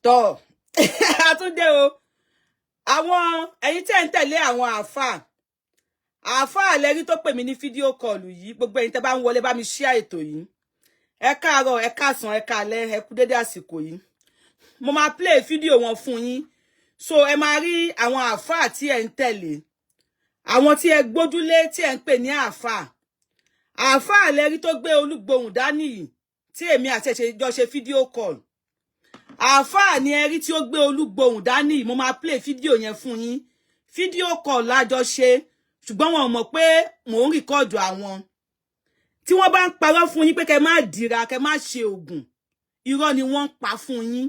Tó. Àtúndé o. Àwọn ẹ̀yin tẹ́ ń tẹ̀lé àwọn àfáà lẹ́rí tó pè mí ní fídíò kọlù yìí. Gbogbo ẹ̀yin tẹ́ bá ń wọlé bá mi share ètò yìí. Ẹ káàárọ̀, ẹ káàsán, ẹ káalẹ́, ẹ kú dédé àsìkò yìí. Mo máa play fídíò wọn fún yín. So ẹ máa rí àwọn àfáà tí ẹ ń tẹ̀lé. Àwọn tí ẹ gbójúlé tí ẹ ń pè ní àfáà. Àfáà lẹ́rí tó gbé Olu Gbohun dání yìí tí èmi àti ẹ̀ jọ ṣe fídíò call. Àfáà ni ẹrí tí ó gbé Olu Gbohun dání. Mo máa play fídíò yẹn fún yín. Fídíò call lájọ ṣe, ṣùgbọ́n wọn mọ̀ pé mò ń record àwọn. Tí wọ́n bá ń parọ́ fún yín pé kẹ́ má dira, kẹ́ má ṣe ògùn, irọ́ ni wọ́n ń pa fún yín.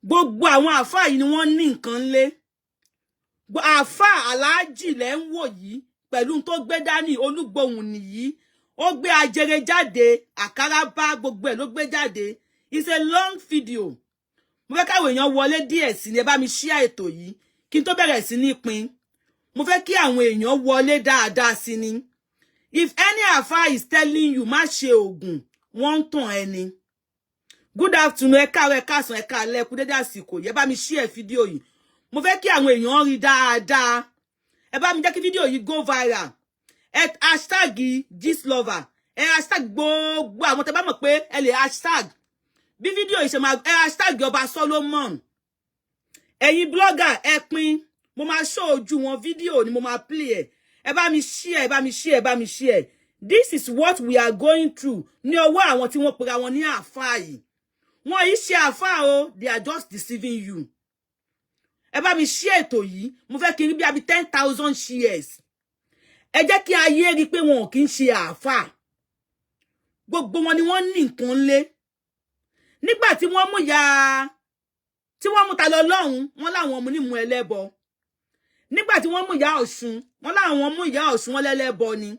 Gbogbo àwọn àfáà yìí ni wọ́n ní nǹkan lé. Àfáà aláàjì lẹ́ ń wò yìí pẹ̀lú tó gbé dání Olu Gbohun nìyí. Ó gbé ajere jáde, àkàrà bá gbogbo ẹ̀ ló gbé jáde. It's a long video. Mo fẹ́ káwọn èèyàn wọlé díẹ̀ sí ni ẹ bá mi share ètò yìí kí n tó bẹ̀rẹ̀ sí ní pín. Mo fẹ́ kí àwọn èèyàn wọlé dáadáa sí ni. If any àfáà is telling you má ṣe ògùn, wọ́n ń tàn ẹni. Good afternoon, ẹ káàárọ̀, ẹ káàsán, ẹ káalẹ́, ẹ kú dédé àsìkò yìí. Ẹ bá mi share fídíò yìí. Mo fẹ́ kí àwọn èèyàn rí dáadáa. Ẹ bá mi jẹ́ kí fídíò yìí go viral. Hashtag #gistlover. Hashtag gbogbo àwọn tẹ́ bá mọ̀ pé ẹ lè hashtag. Bí fídíò yìí ṣe máa hashtag Ọba Solomon. Ẹ̀yin blogger ẹ pín. Mo máa show ojú wọn fídíò ni mo máa play ẹ̀. Ẹ bá mi share, ẹ bá mi share, ẹ bá mi share. This is what we are going through. Ní ọwọ́ àwọn tí wọ́n pera wọn ní àfáà yìí. Wọ́n yìí ṣe àfáà o, they are just deceiving you. Ẹ bá mi share ètò yìí. Mo fẹ́ kí n rí bí 10,000 shares. Ẹ jẹ́ kí ayé rí pé wọn kì í ṣe àfáà. Gbogbo wọn ni wọ́n ní nǹkan lé. Nígbà tí wọ́n mú ta lọ lọ́hùn, wọ́n láwọn mú ní mú ẹlẹ́bọ. Nígbà tí wọ́n mú ìyá Ọ̀ṣun, wọ́n láwọn mú ìyá Ọ̀ṣun wọn lẹ́lẹ́bọ ni.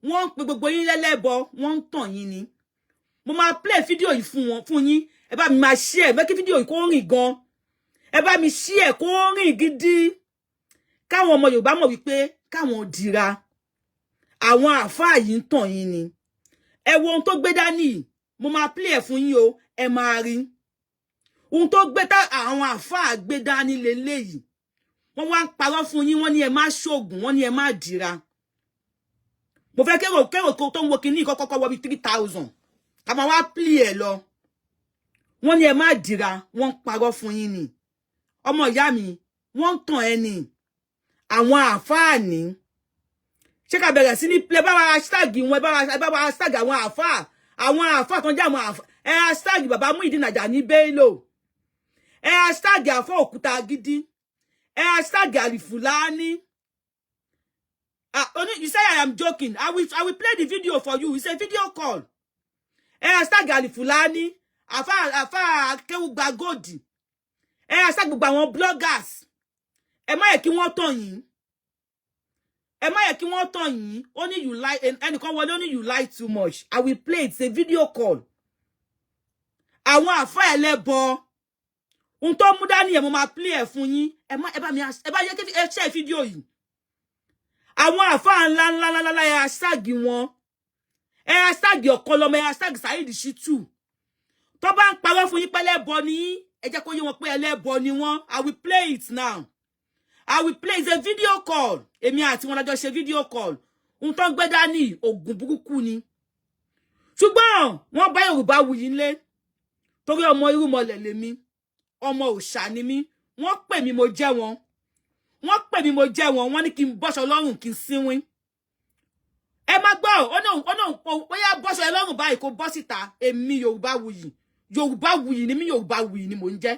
Wọ́n pe gbogbo yín lẹ́lẹ́bọ, wọ́n ń tàn yín ni. Mo máa play fídíò yìí fún yín. Ẹ bá mi máa share, make fídíò yìí kó rìn gan. Ẹ bá mi share kó rìn gidi. Káwọn ọmọ Yorùbá mọ̀ wípé káwọn dira. Àwọn àfáà yìí ń tàn yín ni. Ẹ wo ohun tó gbé dání. Mo máa play ẹ̀ fún yín o. Ẹ máa rí. Ohun tó gbé àwọn àfáà gbé dání leléyìí. Wọ́n wá ń parọ́ fún yín, wọ́n ní ẹ má ṣògùn, wọ́n ní ẹ má dira. Mo fẹ́ kérò tó ń wo kíní kọ́kọ́ wọ bí 3,000. Ká máa wá play ẹ̀ lọ. Wọ́n ní ẹ má dira, wọ́n ń parọ́ fún yín ni. Ọmọ ìyá mi, wọ́n ń tàn ẹni. Àwọn àfáà ní. Ṣé ká bẹ̀rẹ̀ sí ní play bá wa hashtag wọn, bá wa hashtag àwọn àfáà. Àwọn àfáà tó ń jẹ́ àwọn àfáà. Hashtag Baba Muyideen Ajani Bello. Hashtag Àfọ̀ Òkúta Gidi. Hashtag Alifulani. You say I am joking. I will play the video for you. It's a video call. Hashtag Alifulani. Afa Kewugba Godi. Hashtag gbogbo àwọn bloggers. Ẹ má yẹ kí wọ́n tàn yín. Ẹ má yẹ kí wọ́n tàn yín. Only you lie, ẹnìkan wọlé only you lie too much. I will play it. It's a video call. Àwọn àfáà ẹlẹ́bọ. Ohun tó mú dání ẹ mo máa play ẹ̀ fún yín. Ẹ bá yẹ kí ẹ share fídíò yìí. Àwọn àfáà ńlá ẹ hashtag wọn. Ẹ hashtag Ọ̀kọlọmọ, ẹ hashtag Saheed Shittu. Tó bá ń parọ́ fún yín pé ẹlẹ́bọ ni yín, ẹ jẹ́ kó yé wọn pé ẹlẹ́bọ ni wọ́n. I will play it now. I will play. It's a video call. Èmi àti wọn lájọ ṣe video call. Ohun tó ń gbé dání ògùn burúkú ni. Ṣùgbọ́n wọ́n bá Yorùbá wuyì nlé. Torí ọmọ irúmọlẹ̀ lèmi. Ọmọ òòṣà ni mí. Wọ́n pè mí mo jẹ́ wọn. Wọ́n pè mí mo jẹ́ wọn. Wọ́n ní kí n bọ́ṣọ lọ́rùn kí n sínwín. Ẹ má gbọ́, ó yá bọ́ṣọ lọ́rùn báyìí kó bọ́ síta. Èmi Yorùbá wuyì. Yorùbá wuyì ni mí, Yorùbá wuyì ni mò ń jẹ́.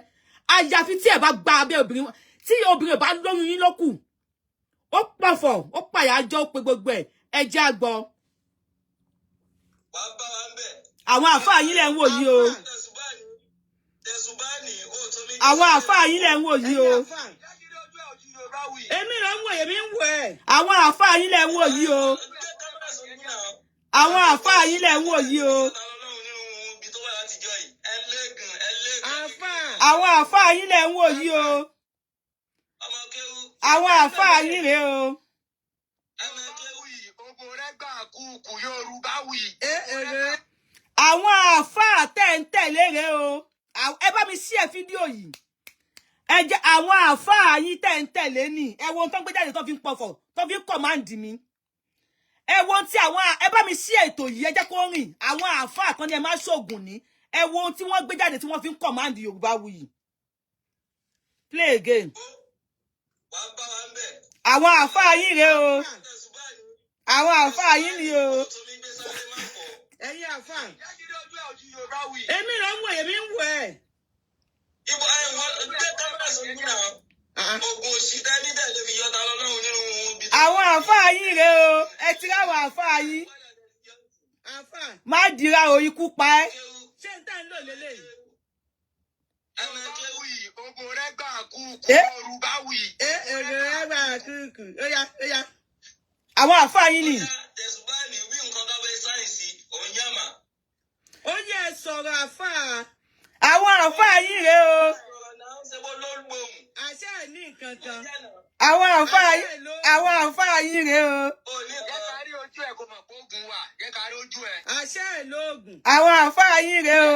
Àyàfi tí ẹ bá gba abẹ́ obìnrin, tí obìnrin bá lóyún yín lókù. Ó pọ̀fọ̀, ó pàyàjọ́, ó pe gbogbo ẹ̀. Ẹ jẹ́ àgbọ̀. Àwọn àfáà yín lẹ̀ ń wò yìí o. Àwọn àfáà yín lẹ̀ ń wò yìí o. Èmi ló ń wò, èmi ń wò ẹ̀. Àwọn àfáà yín lẹ̀ ń wò yìí o. Àwọn àfáà yín lẹ̀ ń wò yìí o. Àwọn àfáà yín lẹ̀ ń wò yìí o. Àwọn àfáà yín rèé o. Àwọn àfáà tẹ̀ ń tẹ̀lé rèé o. ẹ bá mi share fídíò yìí. Ẹ jẹ́ àwọn àfáà yín tẹ́ ń tẹ̀lé ni. Ẹ wo tó gbé jáde tó fi ń pọ̀fọ̀, tó fi ń command mi. Ẹ wo tí àwọn ẹ bá mi share ètò yìí, ẹ jẹ́ kó rìn. Àwọn àfáà kan ní ẹ má ṣògùn ní. Ẹ wo tí wọ́n gbé jáde tí wọ́n fi ń command Yorùbáwùyí. Play again. Àwọn àfáà yín rèé o. Àwọn àfáà yín ni o. Ẹ̀yin àfáà. Èmi ló ń wò, èmi ń wò ẹ́. Ibo gbé kámẹ́rà sórí mi náà. Ogun òṣìṣẹ́ ní tẹ̀lé fi yọta lọ́lọ́run nínú bí. Àwọn àfáà yín rèé o. Ẹ ti ráwọn àfáà yín. Àfáà. Má dira o, ikú pa ẹ́. Ṣé n tẹ́ ń lò lélẹ̀? Ẹ̀wọ̀n kéwì, ogun rẹ̀ gbà kúkú, Yorùbá wì. Ogun rẹ̀ gbà kúkú. Ó yá. Àwọn àfáà yín ni. Tẹ̀sùbáàlì wí nǹkan tó fẹ́ sáyẹ̀nsì, ònyàmà. Ó yẹ sọ̀rọ̀ àfáà. Àwọn àfáà yín rèé o. Àṣẹ ní nǹkan kan. Àwọn àfáà yín rèé o. Jẹ́ ká rí ojú ẹ̀ kó mọ̀ pé ogun wà. Jẹ́ ká rí ojú ẹ̀. Àṣẹ lóògùn. Àwọn àfáà yín rèé o.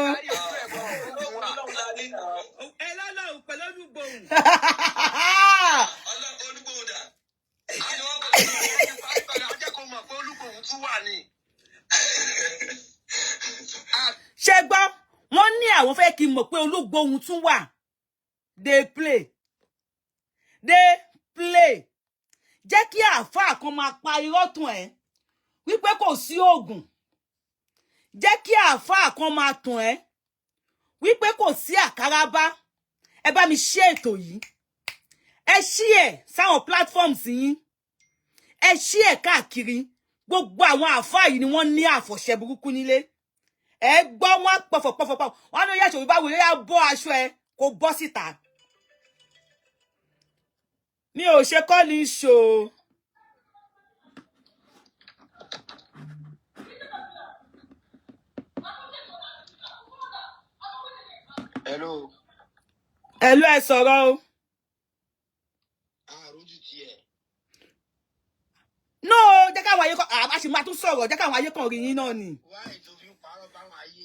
Ẹ lọ́lọ́run pẹ̀lú Olu Gbohun. Olu Gbohun dà. Jẹ́ kó mọ̀ pé Olu Gbohun tún wà ní. Ṣé gbọ́? Wọ́n ní àwọn fẹ́ kí n mọ̀ pé Olu Gbohun tún wà. They play. Jẹ́ kí àfáà kan máa pa irọ́ tàn ẹ́ wípé kò sí oògùn. Jẹ́ kí àfáà kan máa tàn ẹ́ wípé kò sí àkàràbá. Ẹ bá mi share ètò yìí. Ẹ share sáwọn platforms yín. Ẹ share káàkiri. Gbogbo àwọn àfáà yìí ni wọ́n ní àfọ̀ṣẹ burúkú nílé. Ẹ gbọ́ wọn pọ̀fọ̀pọ̀fọ̀. Wọ́n ní ó yá Yorùbá wò yá bọ́ aṣọ ẹ kó bọ́ síta. Mi ò ṣe kọ́ ní ṣò. Hello. Hello, ẹ sọ̀rọ̀ o. Àròjù tiẹ̀. No, jẹ́ káwọn ayé kan a sì máa tún sọ̀rọ̀, jẹ́ káwọn ayé kan rí yín náà ni. Why tó fi ń parọ́ báwọn ayé?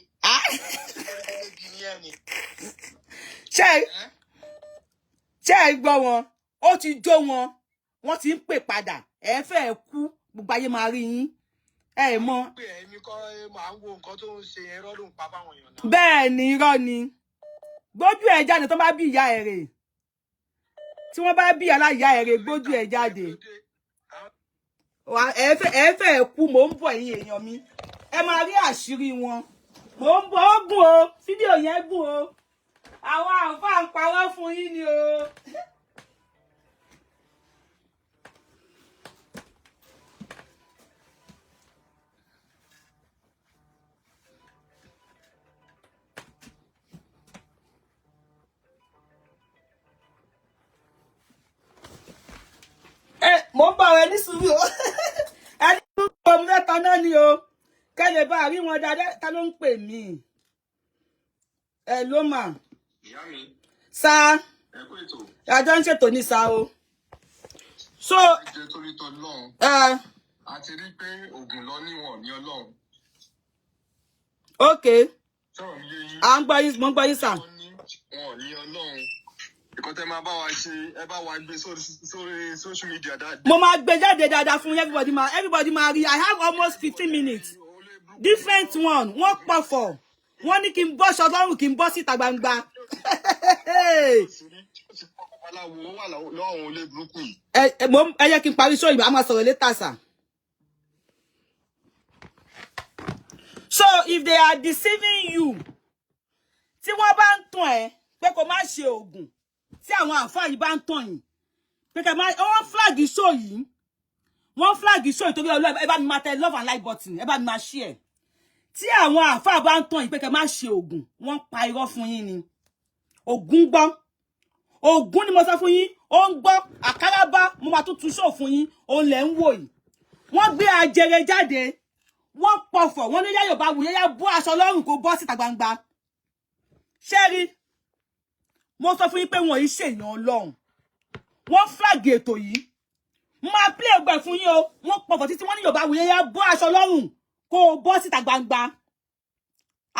Ṣé ẹ gbọ́ wọn? Ó ti jó wọn. Wọ́n ti ń pè padà. Ẹ fẹ́ kú, gbogbo ayé máa rí yín. Ẹ mọ̀. Pé èmi kọ́ máa ń wo nǹkan tó ń ṣe ẹ̀rọ ló ń pa báwọn èèyàn náà. Bẹ́ẹ̀ ni irọ́ ni. Gbójú ẹ̀ jáde tó bá bí ìyá ẹ̀ rè. Tí wọ́n bá bí aláìyá ẹ̀ rè, gbójú ẹ̀ jáde. Ẹ fẹ́ kú, mò ń bọ̀ ẹ̀yin èèyàn mi. Ẹ máa rí àṣírí wọn. Mò ń bọ̀, ó gùn o. Fídíò yẹn gùn o. Àwọn àǹfààní ń parọ́ fún yín ni o. Mo ń bá ẹ ní sùúrù o. Ẹni tó pọ̀ mẹ́ta náà ni o. Kẹ́lẹ̀ bá rí wọn dáadáa, ta ló ń pè mí? Ẹ ló mà. Ìyá mi. Sá. Ẹ kú ètò. Àjọ ń ṣètò ní sá o. So. Ìjẹ́ torí tọ́ lọ́hùn. A ti rí pé oògùn lọ níwọ̀n ní Ọlọ́run. Okay. Sọ̀rọ̀ mi yé yín. À ń gbọ́ yín, mo ń gbọ́ yín sá. Wọ́n ní Ọlọ́run. Ìkọ́ tẹ́ máa bá wa ṣe, ẹ bá wa gbé sórí social media dáadáa. Mo máa gbé jáde dáadáa fún everybody máa rí. I have almost 15 minutes. Different one. Wọ́n pọ̀fọ̀. Wọ́n ní kí n bọ́ ṣọlọ́run kí n bọ́ síta gbangba. Ẹ yẹ kí n parí show yìí, a máa sọ̀rọ̀ later sir. So if they are deceiving you, tí wọ́n bá ń tàn ẹ́ pé kó má ṣe oògùn, tí àwọn àǹfààní bá ń tàn yín pé kẹ́ máa wọ́n flag show yìí, wọ́n flag show yìí torí Ọlọ́run, ẹ bá mi máa tẹ love and like button, ẹ bá mi máa share. Tí àwọn àǹfààní bá ń tàn yín pé kẹ́ má ṣe oògùn, wọ́n pa irọ́ fún yín ni. Ògún gbọ́. Ògún ni mo sọ fún yín, ó ń gbọ́. Àkàràbá mo máa tún show fún yín, òun lẹ̀ ń wò yìí. Wọ́n gbé ajere jáde, wọ́n pọ̀fọ̀, wọ́n ní Yorùbá wù yẹ́yà bọ́ aṣọ lọ́rùn kó bọ́ síta gbangba. Ṣẹ́rí, mo sọ fún yín pé wọ́n yìí ṣèyàn Ọlọ́run. Wọ́n flag ètò yìí. Mo máa play ọgbà fún yín o. Wọ́n pọ̀fọ̀ títí wọ́n ní Yorùbá wù yẹ́yà bọ́ aṣọ lọ́rùn kó bọ́ síta gbangba.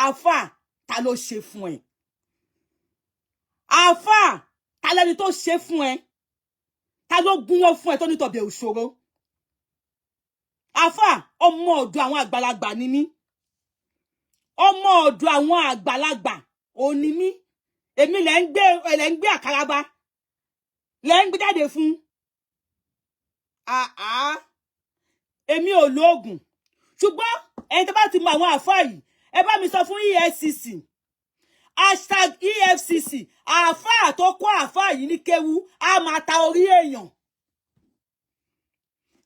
Àfà, ta ló ṣe fún ẹ? Àfà, ta lẹni tó ṣe fún ẹ? Ta ló gún wọn fún ẹ tó ní tọ̀bẹ̀ òṣòro? Àfà, ọmọ ọ̀dọ̀ àwọn àgbàlagbà ni mí. Ọmọ ọ̀dọ̀ àwọn àgbàlagbà ò ní mí. Èmi lẹ ń gbé àkàràbà. Lẹ ń gbé jáde fún. Èmi ò lóògùn. Ṣùgbọ́n ẹni tó bá ti mọ àwọn àfà yìí, ẹ bá mi sọ fún EFCC. #EFCC. Àfà tó kó àfà yìí ní kéwú, a máa ta orí èèyàn.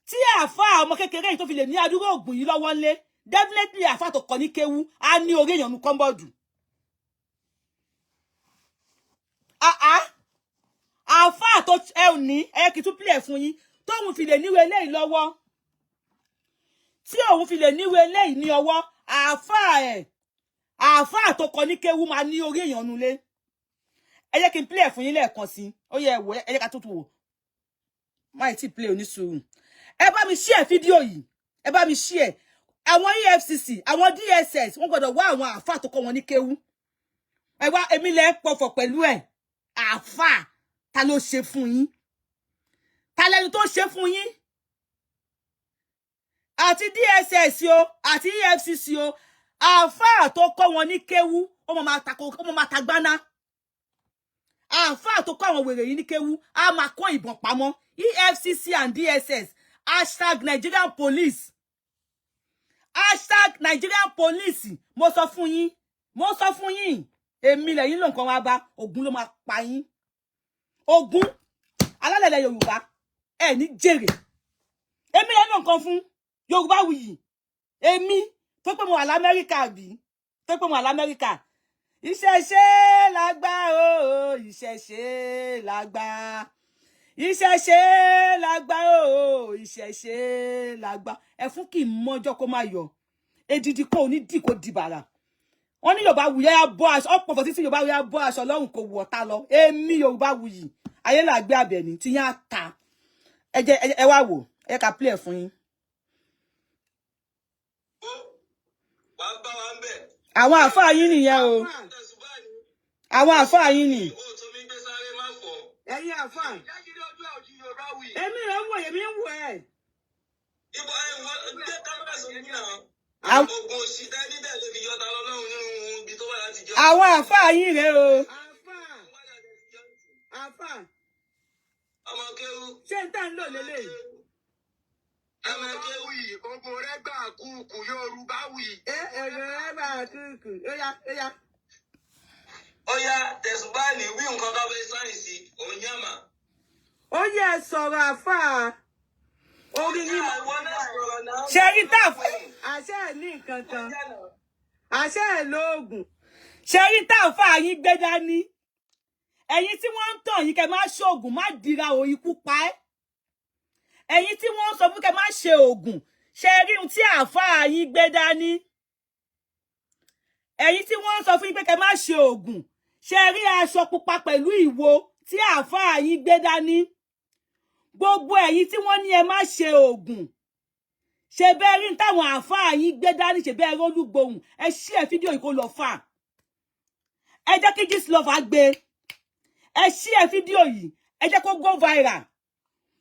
Tí àfà ọmọ kékeré yìí tó fi lè ní adúrú ògùn yìí lọ́wọ́ nlé, definitely àfà tó kọ́ ní kéwú, a ní orí èèyàn nu kọ́ńbọ̀dù. Àfà tó ẹ ò ní, ẹ kì í tún play fún yín, tóun fi lè níwèé eléyìí lọ́wọ́. Tí òun fi lè níwèé eléyìí ní ọwọ́, àfà tó kọ́ ní kéwú máa ní orí èèyàn nulé. Ẹ jẹ́ kí n play fún yín lẹ́ẹ̀kan sí. Ó yẹ wò, ẹ jẹ́ ká tútù wò. Má ti play onísùúrù. Ẹ bá mi share fídíò yìí. Ẹ bá mi share. Àwọn EFCC, àwọn DSS, wọ́n gbọ́dọ̀ wá àwọn àfà tó kọ́ wọn ní kéwú. Ẹ wá èmi lẹ pọ̀fọ̀ pẹ̀lú ẹ̀. Àfà ta ló ṣe fún yín? Ta lẹni tó ṣe fún yín? Àti DSS o, àti EFCC o, àfà tó kọ́ wọn ní kéwú, ó máa ta gbáná. Àfà tó kọ́ àwọn wèrè yìí ní kéwú, a máa kó ìbọn pamọ́. EFCC and DSS, #Nigerian police. #Nigerian police. Mo sọ fún yín. Mo sọ fún yín. Èmi lẹ́yìn ló nǹkan wá bá, Ògún ló máa pa yín. Ògún, alálẹ̀lẹ̀ Yorùbá, ẹ ní jèrè. Èmi lẹ́yìn ló nǹkan fún Yorùbáwùyí. Èmi tó pé mo wà l'Amẹ́ríkà bí. Tó pé mo wà l'Amẹ́ríkà. Ìṣẹ̀ṣe lágbà o, ìṣẹ̀ṣe lágbà. Ìṣẹ̀ṣe lágbà o, ìṣẹ̀ṣe lágbà. Ẹ fún kí mọ́jọ́ kó má yọ. Èdìdì kò ní dì kó di bàrà. Wọ́n ní Yorùbáwùyí á bọ́ aṣọ, ọ̀pọ̀ fọ̀ títí Yorùbáwùyí á bọ́ aṣọ lọ́rùn kò wọ̀ ta lọ. Èmi Yorùbáwùyí, ayé là gbé Àbẹ̀ní tí yín á ta. Ẹ wá wò, ẹ ká play fún yín. Àwọn àfà yín nìyẹn o. Àwọn àfà yín ni. Ẹ̀yin àfà. Èmi rẹ̀ ń wò, èmi ń wò ẹ̀. Àwọn àfà yín rẹ̀ o. Àfà. Ṣé ń tàn lò lélẹ̀? Ogun rẹ̀ gbà kúkú Yorùbáwùyí. Ẹ̀rọ rẹ̀ gbà kúkú. Óyá. Óyá, tẹ̀sùbáàní wí nǹkan tó fẹ́ sáyẹ̀nsì, ònyàmà. Ó yẹ sọ̀rọ̀ àfà. Orí yín. Ṣé rí tàfà? Àṣẹ ẹ̀ ní nǹkan kan. Àṣẹ ẹ̀ lóògùn. Ṣé rí tàfà yín gbé dání? Ẹ̀yin tí wọ́n ń tàn yín kẹ́ má ṣoògùn, má dira o ikú pa ẹ́. Ẹ̀yin tí wọ́n sọ fún kẹ́ má ṣe ògùn, ṣé rí ohun tí àfà yín gbé dání? Ẹ̀yin tí wọ́n sọ fún yín pé kẹ́ má ṣe ògùn, ṣé rí aṣọ pupa pẹ̀lú ìwo tí àfà yín gbé dání? Gbogbo ẹ̀yin tí wọ́n ní ẹ má ṣe ògùn, ṣe bẹ́ẹ̀ rí táwọn àfà yín gbé dání, ṣe bẹ́ẹ̀ Olu Gbohun, ẹ share fídíò yìí kó lọ fà. Ẹ jẹ́ kí Gistlover gbé. Ẹ share fídíò yìí, ẹ jẹ́ kó go viral.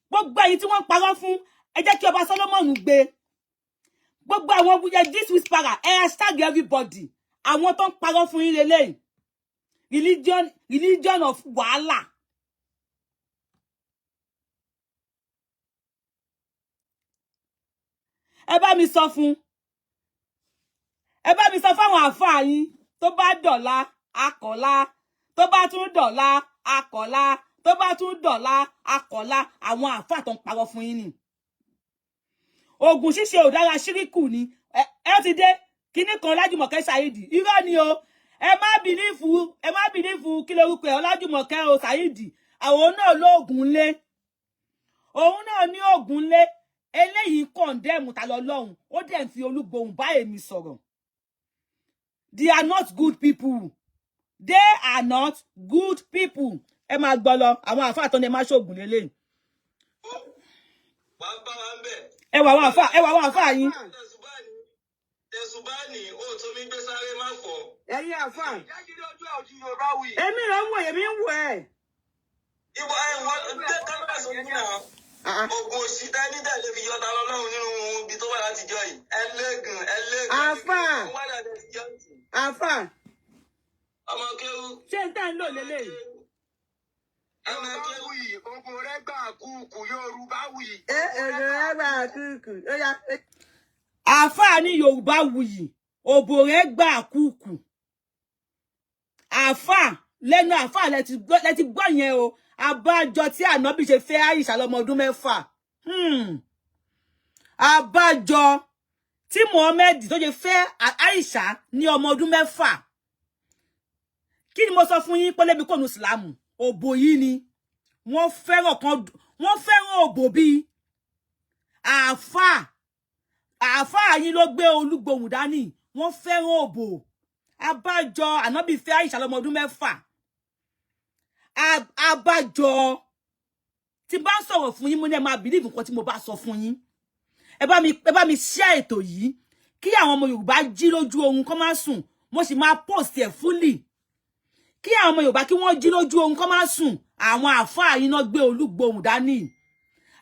Gbogbo ẹ̀yin tí wọ́n parọ́ fún, ẹ jẹ́ kí Ọba Solomon gbé. Gbogbo àwọn this whisperer, #, everybody. Àwọn tó ń parọ́ fún yín lélẹ́yìn. Religion of wàhálà. Ẹ bá mi sọ fún. Ẹ bá mi sọ fáwọn àfà yín tó bá dọ̀la, akọ̀la. Tó bá tún dọ̀la, akọ̀la. Tó bá tún dọ̀la, akọ̀la. Àwọn àfà tó ń parọ́ fún yín ni. Ògùn ṣíṣe ò dára, ṣíríkù ni. Ẹ ti dé. Kíní kan Ọlájùmọ̀kẹ́ Saidi. Irọ́ ni o. Ẹ má bìlífù kí lorúkọ ẹ̀ Ọlájùmọ̀kẹ́ o Saidi. Àwọn náà lóògùn lé. Òun náà ní ògùn lé. Eléyìí condemn ta lọ lọ́hùn. Ó dẹ̀ ń fi Olu Gbohun bá èmi sọ̀rọ̀. They are not good people. They are not good people. Ẹ máa gbọ́ lọ. Àwọn àfà tó ní ẹ má ṣoògùn lélẹ́yìn. Ẹ wà àwọn àfà yín. Tẹ̀sùbáàní, ó tó mi gbé sáré má fọ́. Ẹ̀yin àfà. Èmi ló ń wò, èmi ń wò ẹ́. Ibo wọ́n gbé kámẹ́rà sójú náà. Ogun òsì tẹ́ni tẹ̀lé fi yọta lọ́lọ́run nínú ibi tó wà láti jọ yìí. Ẹlẹ́gùn. Àfà. Ọmọ kéwú. Ṣé n tẹ́ ń lò lélẹ̀? Ọmọ kéwú yìí, ogun rẹ̀ gbà kúkú Yorùbá wuyì. Ogun rẹ̀ gbà kúkú. Àfà ní Yorùbá wuyì, òbò rẹ̀ gbà kúkú. Àfà lẹ́nu àfà lẹ ti gbọ́ yẹn o. Àbájọ tí Ànábì ṣe fẹ́ Àìṣà lọ́mọ ọdún 6. Àbájọ tí Mohammed tó ṣe fẹ́ Àìṣà ní ọmọ ọdún 6. Kí ni mo sọ fún yín pé lébi kò nu Ìsìlámù? Òbò yìí ni wọ́n fẹ́ràn òbò bí àfà yín ló gbé Olu Gbohun dání. Wọ́n fẹ́ràn òbò. Àbájọ Ànábì fẹ́ Àìṣà lọ́mọ ọdún 6. Àbájọ tí bá ń sọ̀rọ̀ fún yín mo ní ẹ máa believe nǹkan tí mo bá sọ fún yín. Ẹ bá mi share ètò yìí kí àwọn ọmọ Yorùbá jí lójú oorun kó má sùn. Mo sì máa post ẹ̀ fully. Kí àwọn ọmọ Yorùbá kí wọ́n jí lójú oorun kó má sùn. Àwọn àfáà yín náà gbé Olu Gbohun dání.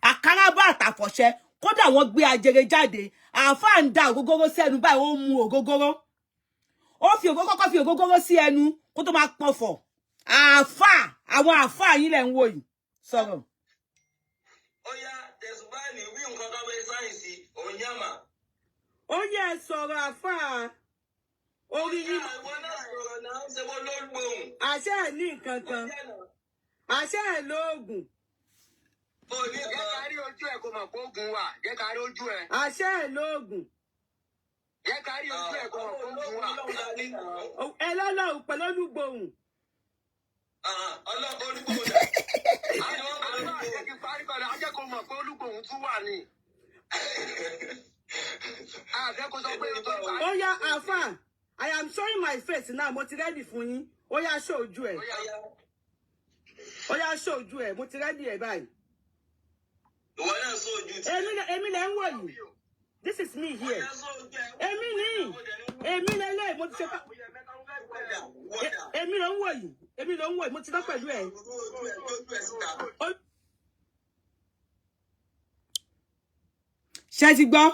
Àkàràbà àtàfọ̀ṣẹ kódà wọ́n gbé ajere jáde. Àfáà ń da ògógóró sí ẹnu báyìí ó mu ògógóró. Ó fi ògógóró sí ẹnu kó tó máa pọ̀fọ̀. Àwọn àfáà yín lẹ̀ ń wò yìí. Sọ̀rọ̀. Ó yá tẹ̀sùbáàní wí nǹkan tó bẹ sáyẹ̀nsì ònyàmà. Ó yẹ sọ̀rọ̀ àfáà. Orí yìí. Àwọn náà sọ̀rọ̀ náà ń ṣe wọ́n ló gbóhùn. Àṣẹ ẹ̀ ní nǹkan kan. Àṣẹ ẹ̀ lóògùn. Jẹ́ ká rí ojú ẹ̀ kó mọ̀ pé ogun wà. Jẹ́ ká rí ojú ẹ̀. Àṣẹ ẹ̀ lóògùn. Jẹ́ ká rí ojú ẹ̀ kó mọ̀ pé ogun wà. Ẹ lọ́lọ́run pẹ̀lú Olu Gbohun. Olu Gbohun náà. Àwọn jẹ́ kí parí padà, á jẹ́ kó mọ̀ pé Olu Gbohun tún wà ní. Ó yá àfà, I am showing my face now. Mo ti ready fún yín. Ó yá show ojú ẹ̀. Ó yá show ojú ẹ̀. Mo ti ready ẹ̀ báyìí. Ìwọ náà sọ ojú ti. Èmi lẹ ń wò yìí. This is me here. Èmi ni. Èmi lélẹ̀ mo ti ṣe pa. Èmi ló ń wò yìí. Èmi ló ń wò yìí. Mo ti dán pẹ̀lú ẹ̀. Ṣé ti gbọ́?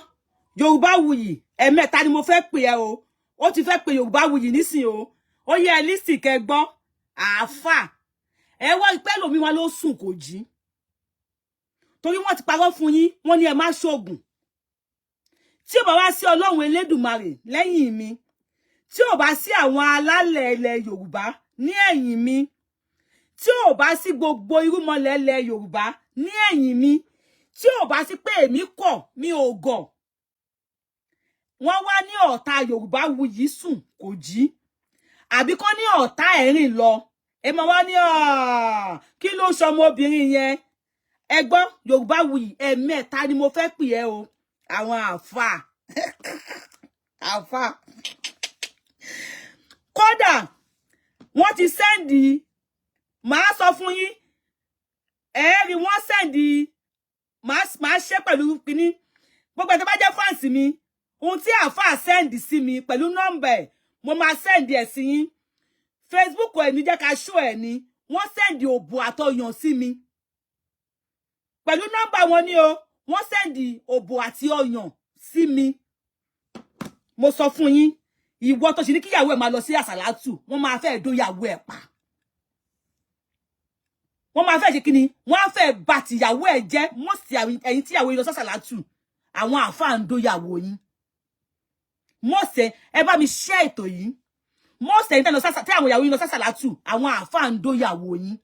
Yorùbá wuyì. Ẹ̀mẹ́ta ni mo fẹ́ pè ẹ́ o. Ó ti fẹ́ pè Yorùbá wuyì nísìn o. Ó yẹ lísì kẹ́ gbọ́. Àfà. Ẹ wá ìpẹ́ lómi wa ló sùn kò jí. Torí wọ́n ti parọ́ fún yín. Wọ́n ní ẹ má ṣoògùn. Tí ó bá wá sí Ọlọ́run Elédùmarè lẹ́yìn mi. Tí ó bá sí àwọn alálẹ̀ ilẹ̀ Yorùbá ní ẹ̀yìn mi. Tí ó bá sí gbogbo irúmọlẹ̀ ilẹ̀ Yorùbá ní ẹ̀yìn mi. Tí ó bá sí pé èmi kọ̀ mi ò gọ̀. Wọ́n wá ní ọ̀tá Yorùbá wuyì sùn kò jí. Àbí kọ́ ní ọ̀tá ẹ̀rìn lọ. Ẹ máa wá ní kí ló ṣọmọ obìnrin yẹn? Ẹ gbọ́ Yorùbá wuyì ẹ̀mẹ́ta ni mo fẹ́ pè ẹ́ o. Àwọn àfà. Àfà. Kódà wọ́n ti sẹ́ndì. Màá sọ fún yín. Ẹ̀rí wọ́n sẹ́ndì. Màá ṣe pẹ̀lú kíní. Gbogbo ẹ̀ tó bá jẹ́ fáǹsì mi. Ohun tí àfà sẹ́ndì sí mi pẹ̀lú nọ́mbà ẹ̀. Mo máa sẹ́ndì ẹ̀ sí yín. Facebook ẹ̀ ní jẹ́ ká ṣó ẹ̀ ní. Wọ́n sẹ́ndì òbò àtọyàn sí mi. Pẹ̀lú nọ́mbà wọn ni o. Wọ́n sẹ́ndì òbò àti ọyàn sí mi. Mo sọ fún yín. Ìwọ tó ṣe ní kíyàwó ẹ̀ máa lọ sí àsàlátù. Wọ́n máa fẹ́ dóyàwó ẹ̀ pa. Wọ́n máa fẹ́ ṣe kíni? Wọ́n á fẹ́ bà tìyàwó ẹ̀ jẹ́. Wọ́n sì ẹ̀yin tíyàwó yín lọ sí àsàlátù. Àwọn àfáà ń dóyàwó yín. Mọ́ọ̀sẹ̀ ẹ bá mi share ètò yìí. Mọ́ọ̀sẹ̀ ẹ̀yin tí àwọn ìyàwó yín lọ sí àsàlátù. Àwọn àfáà ń dóyàwó yín.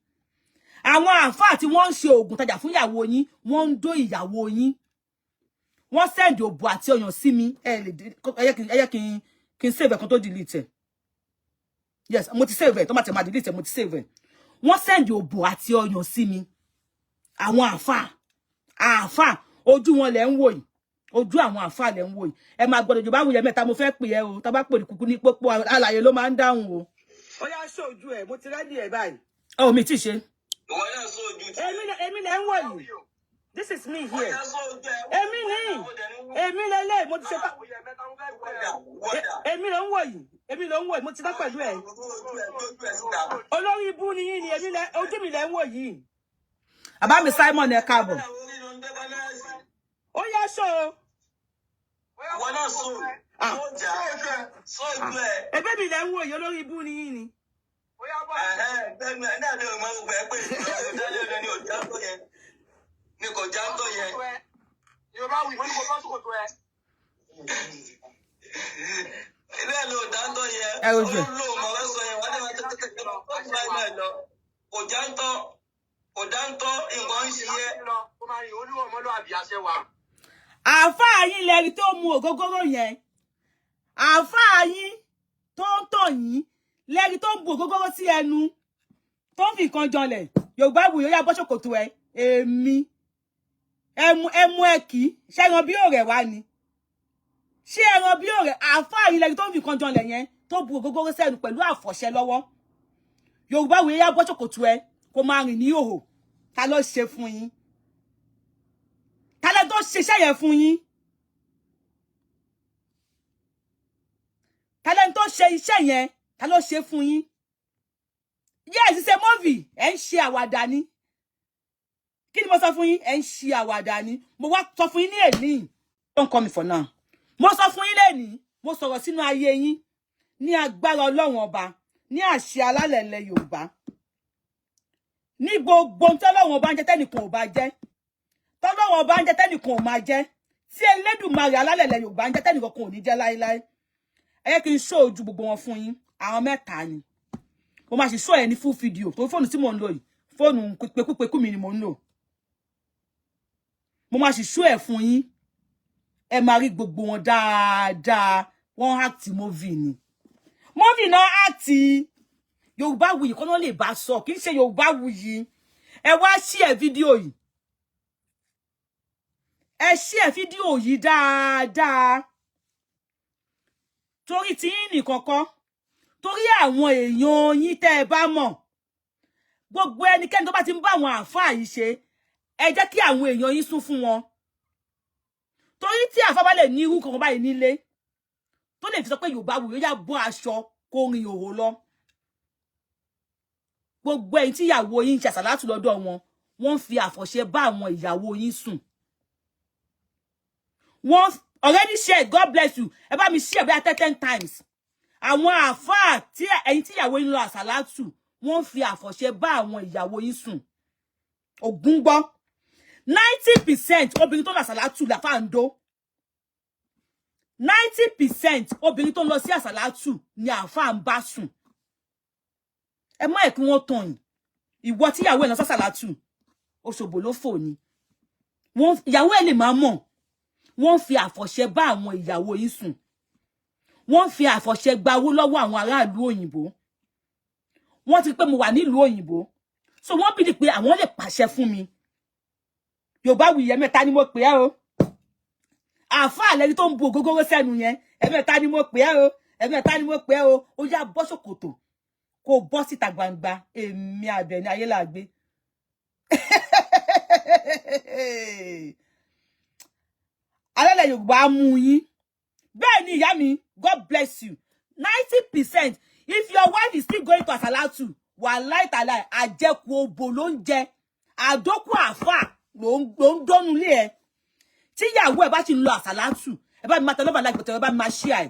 Àwọn àfáà tí wọ́n ń ṣe oògùn tajà fún ìyàwó yín. Wọ́n ń dó ìyàwó yín. Wọ́n send òbò àti ọyàn sí mi. Ẹ kí n save ẹ̀ kan tó delete ẹ̀. Yes, mo ti save ẹ̀. Tó máa tẹ̀ máa delete ẹ̀, mo ti save ẹ̀. Wọ́n send òbò àti ọyàn sí mi. Àwọn àfáà ojú wọn lẹ ń wò yìí. Ojú àwọn àfáà lẹ ń wò yìí. Ẹ máa gbọ́dọ̀ Yorùbá wuyì ẹ̀mẹ́ta mo fẹ́ pè ẹ́ o. Tá bá pè ní kúkú ní pópó alààyè ló máa ń dáhùn o. Ó yá ṣó ojú ẹ̀. Mo ti ready ẹ̀ báyìí. Mi ti ṣe. Ìwọ náà sọ ojú ti. Èmi lẹ ń wò yìí. This is me here. Èmi ni. Èmi lele mo ti ṣe pa. Èmi ló ń wò yìí. Èmi ló ń wò yìí mo ti dá pẹ̀lú ẹ. Olórí ibú ni yín ni èmi lẹ ojú mi lẹ ń wò yìí. Bàbá mi Simon ẹ káàbọ̀. Ó yá ṣó. Wọ́n náà sùn. Ebe mi lẹ ń wò yìí olórí ibú ni yín ni. Ni kò já tó yẹn. Yorùbá wí mo ní kò bá sùkò tó ẹ. Ilé ló dáńtọ́ yẹn. Ó lò mọ̀ lọ́sọ̀ yẹn wọ́n ní wọ́n tètè lọ. Ó ti máa ń bẹ̀ lọ. Kò dáńtọ́ nǹkan ń ṣe yẹ. Ó máa rí olúwo ọmọlú àbí àṣẹ wa. Àáfàá yín lẹ́rí tó mu ògógóró yẹn. Àáfàá yín tó ń tọ̀ yín lẹ́rí tó ń bu ògógóró sí ẹnu. Tó ń fi nǹkan janlẹ̀. Yorùbá wù yóò yá bọ́ ṣòkòtò ẹ. Èmi. Ẹmu ẹkì. Ṣé ẹran bí ọ̀rẹ́ wá ni? Ṣé ẹran bí ọ̀rẹ́ àáfàá yín lẹ́rí tó ń fi nǹkan janlẹ̀ yẹn tó bu ògógóró sẹ́nu pẹ̀lú àfọ̀ṣẹ lọ́wọ́. Yorùbá wù yóò yá bọ́ ṣòkòtò ẹ kó máa rìn ní ìhòhò. Ta ló ṣe fún yín? Ta ló tó ṣiṣẹ́ yẹn fún yín? Ta ló tó ṣe iṣẹ́ yẹn? Ta ló ṣe fún yín? Yes, it's a movie. Ẹ ń ṣe àwàdà ni. Kí ni mo sọ fún yín? Ẹ ń ṣe àwàdà ni. Mo wá sọ fún yín ní èní. Don't call me for now. Mo sọ fún yín lẹ́ni. Mo sọ̀rọ̀ sínú ayé yín. Ní agbára Ọlọ́run ọba. Ní àṣẹ alálẹ̀lẹ̀ Yorùbá. Ní gbogbo tí Ọlọ́run ọba ń jẹ tẹ́nìkan ò bá jẹ́. Tọ́lọ́run ọba ń jẹ tẹ́nìkan ò máa jẹ́. Tí Elédùmarè alálẹ̀lẹ̀ Yorùbá ń jẹ tẹ́nìkan kò ní jẹ́ láíláí. Ẹ yẹ kí n show ojú gbogbo wọn fún yín. Àwọn mẹ́ta ni. Mo máa sì show ẹ ní full video. Tó fóònù tí mò ń lò yìí. Fóònù pekúpekú mi ni mò ń lò. Mo máa sì show ẹ fún yín. Ẹ máa rí gbogbo wọn dáadáa. Wọ́n act movie ni. Movie náà act. Yorùbá Wuyì kọ́ ló lè bá sọ. Kì í ṣe Yorùbá Wuyì. Ẹ wá share video yìí. Ẹ share video yìí dáadáa. Torí tí yín nìkan kọ́. Torí àwọn èèyàn yín tẹ́ ẹ bá mọ̀. Gbogbo ẹnikẹ́ni tó bá ti ń bá àwọn àáfàá yìí ṣe. Ẹ jẹ́ kí àwọn èèyàn yín sún fún wọn. Torí tí àáfàá bá lè ní irú kan báyìí nílé. Tó lè fi sọ pé Yorùbá Wuyì yá bọ́ aṣọ kó rin òhò lọ. Gbogbo ẹ̀yin tí ìyàwó yín ṣe àsàlátù lọ́dọ̀ wọn. Wọ́n fi àfọ̀ṣẹ bá àwọn ìyàwó yín sùn. Wọ́n already share, God bless you. Ẹ bá mi share bóyá 10 times. Àwọn àfáà tí ẹ̀yin tí ìyàwó yín lọ àsàlátù, wọ́n fi àfọ̀ṣẹ bá àwọn ìyàwó yín sùn. Ògún gbọ́. 90% obìnrin tó lọ àsàlátù làfáà ń dó. 90% obìnrin tó lọ sí àsàlátù ni àfáà ń bá sùn. Ẹ má kí wọ́n tàn yín. Ìwọ tí ìyàwó ẹ lọ sàsàlátù, Òṣogbo ló fò ni. Wọ́n ìyàwó ẹ lè máa mọ̀. Wọ́n fi àfọ̀ṣẹ bá àwọn ìyàwó yín sùn. Wọ́n fi àfọ̀ṣẹ gba owó lọ́wọ́ àwọn aráàlú òyìnbó. Wọ́n ti pé mo wà nílùú òyìnbó. So wọ́n bìlì pé àwọn lè pàṣẹ fún mi. Yorùbá Wuyì ẹ̀mẹ́ta ni mo pè ẹ́ o. Àáfàá lẹ́ni tó ń bu ògógóró sẹ́nu yẹn. Ẹ̀mẹ́ta ni mo pè ẹ́ o. Ẹ̀mẹ́ta ni mo pè ẹ́ o. Ó yá bọ́ ṣòkòtò. Kó bọ́ síta gbangba. Èmi Àbẹ̀ní Ayélàgbé. Alálẹ̀ Yorùbá mú yín. Bẹ́ẹ̀ ni ìyá mi, God bless you. 90%. If your wife is still going to àsàlátù, wàláì tàláì, àjẹkù òbò ló ń jẹ. Àdókù àfà ló ń dónú lé ẹ. Tí ìyàwó ẹ bá ti lọ àsàlátù, ẹ bá mi máa tẹlọ́bà láì pẹ̀tẹ̀, ẹ bá mi máa share ẹ.